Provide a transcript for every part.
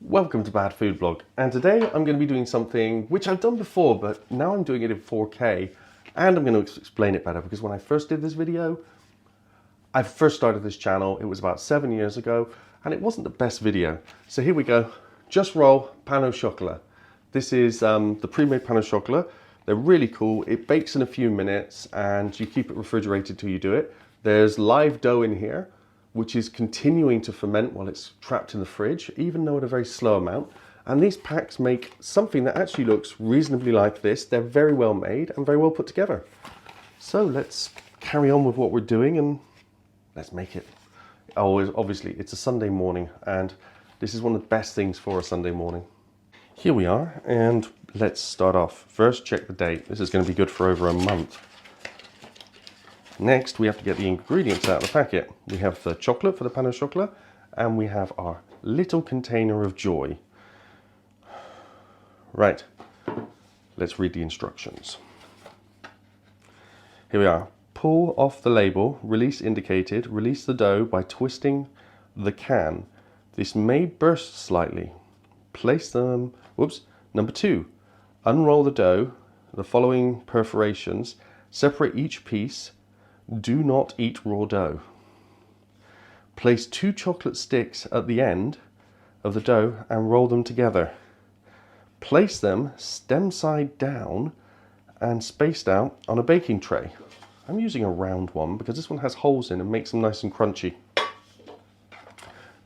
Welcome to Bad Food Blog, and today I'm going to be doing something which I've done before, but now I'm doing it in 4K, and I'm going to explain it better because when I first did this video, I first started this channel, it was about 7 years ago, and it wasn't the best video. So here we go, Jus-Rol pain au chocolat. This is the pre-made pain au chocolat. They're really cool. It bakes in a few minutes and you keep it refrigerated till you do it. There's live dough in here, which is continuing to ferment while it's trapped in the fridge, even though at a very slow amount. And these packs make something that actually looks reasonably like this. They're very well made and very well put together. So let's carry on with what we're doing and let's make it. Obviously, it's a Sunday morning and this is one of the best things for a Sunday morning. Here we are, and let's start off. First, check the date. This is going to be good for over a month. Next, we have to get the ingredients out of the packet. We have the chocolate for the pain au chocolat, and we have our little container of joy. Right, let's read the instructions. Here we are. Pull off the label, release indicated, release the dough by twisting the can. This may burst slightly. Place them, Number 2, unroll the dough, the following perforations, separate each piece. Do not eat raw dough. Place 2 chocolate sticks at the end of the dough and roll them together. Place them stem side down and spaced out on a baking tray. I'm using a round one because this one has holes in and makes them nice and crunchy.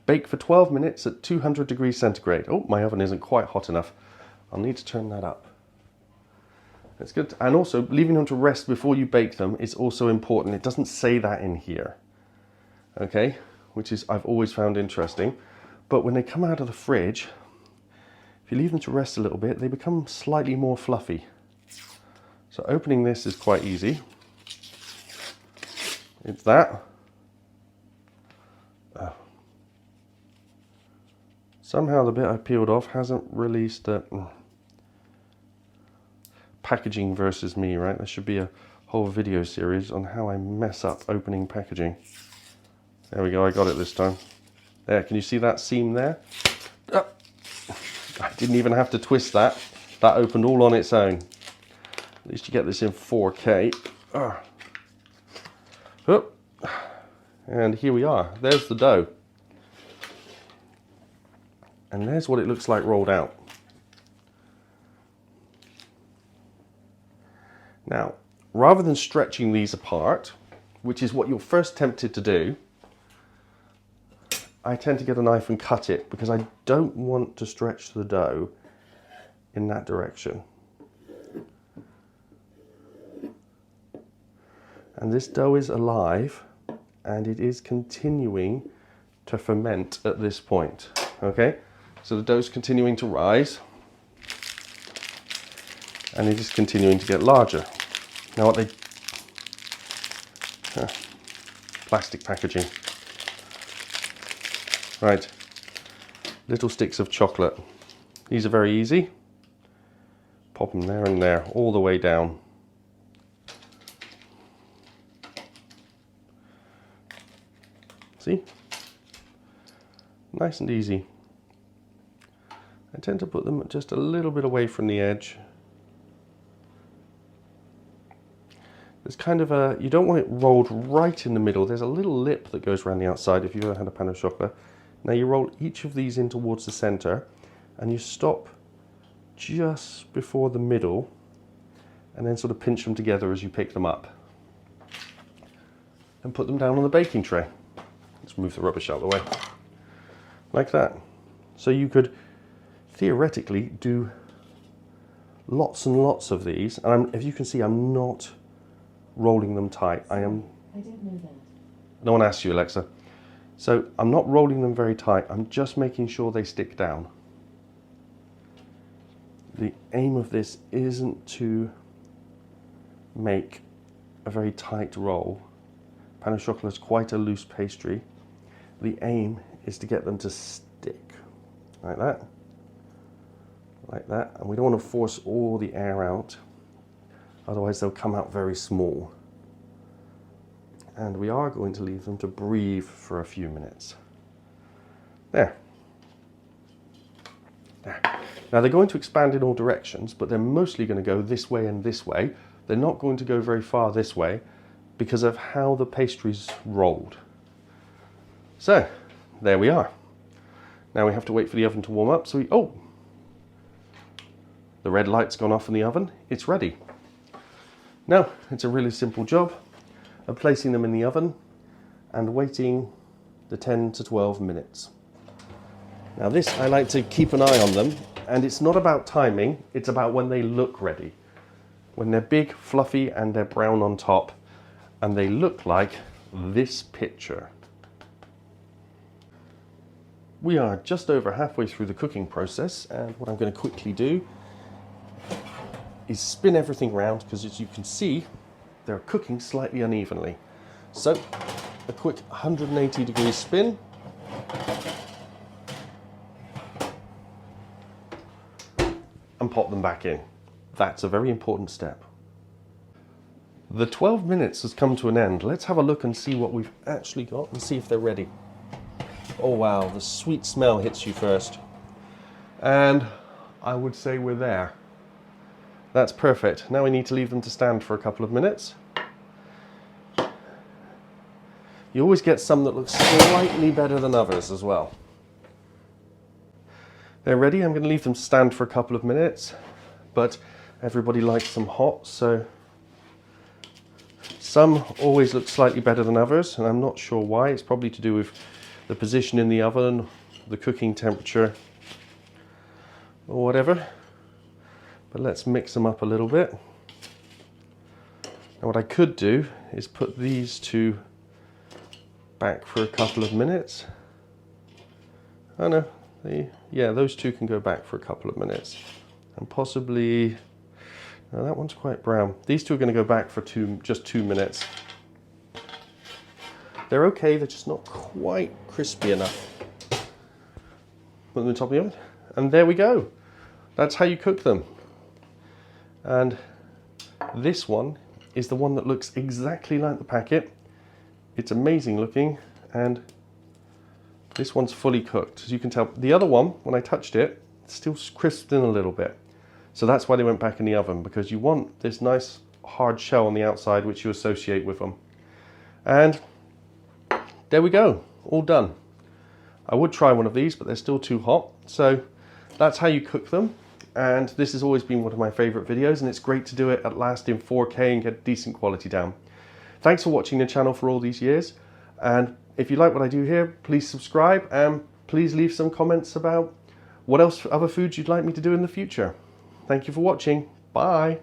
Bake for 12 minutes at 200 degrees centigrade. Oh, my oven isn't quite hot enough. I'll need to turn that up. That's good. And also, leaving them to rest before you bake them is also important. It doesn't say that in here, okay? Which is, I've always found interesting. But when they come out of the fridge, if you leave them to rest a little bit, they become slightly more fluffy. So opening this is quite easy. It's that. Somehow the bit I peeled off hasn't released the packaging versus me, right? There should be a whole video series on how I mess up opening packaging. There we go, I got it this time. There, can you see that seam there? Oh, I didn't even have to twist that. That opened all on its own. At least you get this in 4K. Oh. And here we are, there's the dough. And there's what it looks like rolled out. Now, rather than stretching these apart, which is what you're first tempted to do, I tend to get a knife and cut it because I don't want to stretch the dough in that direction. And this dough is alive and it is continuing to ferment at this point, okay? So the dough's continuing to rise and it is continuing to get larger. Now what plastic packaging. Right, little sticks of chocolate. These are very easy. Pop them there and there, all the way down. See? Nice and easy. I tend to put them just a little bit away from the edge. There's kind of a, you don't want it rolled right in the middle. There's a little lip that goes around the outside if you've ever had a pain au chocolat. Now you roll each of these in towards the center and you stop just before the middle and then sort of pinch them together as you pick them up. And put them down on the baking tray. Let's move the rubbish out of the way. Like that. So you could theoretically do lots and lots of these, and if you can see, I'm not rolling them tight. I didn't know that. No one asked you, Alexa. So I'm not rolling them very tight. I'm just making sure they stick down. The aim of this isn't to make a very tight roll. Pain au chocolat is quite a loose pastry. The aim is to get them to stick like that. Like that, and we don't want to force all the air out, otherwise they'll come out very small. And we are going to leave them to breathe for a few minutes. There. Now they're going to expand in all directions, but they're mostly going to go this way and this way. They're not going to go very far this way because of how the pastry's rolled. So there we are. Now we have to wait for the oven to warm up. So the red light's gone off in the oven. It's ready. Now it's a really simple job of placing them in the oven and waiting the 10 to 12 minutes. Now this, I like to keep an eye on them, and it's not about timing, it's about when they look ready. When they're big, fluffy, and they're brown on top, and they look like this picture. We are just over halfway through the cooking process, and what I'm going to quickly do is spin everything around, because as you can see, they're cooking slightly unevenly. So, a quick 180-degree spin. And pop them back in. That's a very important step. The 12 minutes has come to an end. Let's have a look and see what we've actually got and see if they're ready. Oh wow, the sweet smell hits you first. And I would say we're there. That's perfect. Now we need to leave them to stand for a couple of minutes. You always get some that look slightly better than others as well. They're ready. I'm going to leave them stand for a couple of minutes, but everybody likes them hot, so some always look slightly better than others, and I'm not sure why. It's probably to do with the position in the oven, the cooking temperature, or whatever. But let's mix them up a little bit. Now what I could do is put these two back for a couple of minutes. Oh no. Yeah, those two can go back for a couple of minutes. And possibly, no, that one's quite brown. These two are going to go back for just 2 minutes. They're okay, they're just not quite crispy enough. Put them on top of the oven. And there we go. That's how you cook them. And this one is the one that looks exactly like the packet. It's amazing looking, and this one's fully cooked. As you can tell, the other one, when I touched it, it's still crisped in a little bit. So that's why they went back in the oven, because you want this nice hard shell on the outside, which you associate with them. And there we go, all done. I would try one of these, but they're still too hot. So that's how you cook them. And this has always been one of my favorite videos, and it's great to do it at last in 4K and get decent quality down. Thanks for watching the channel for all these years. And if you like what I do here, please subscribe, and please leave some comments about what else, other foods you'd like me to do in the future. Thank you for watching. Bye.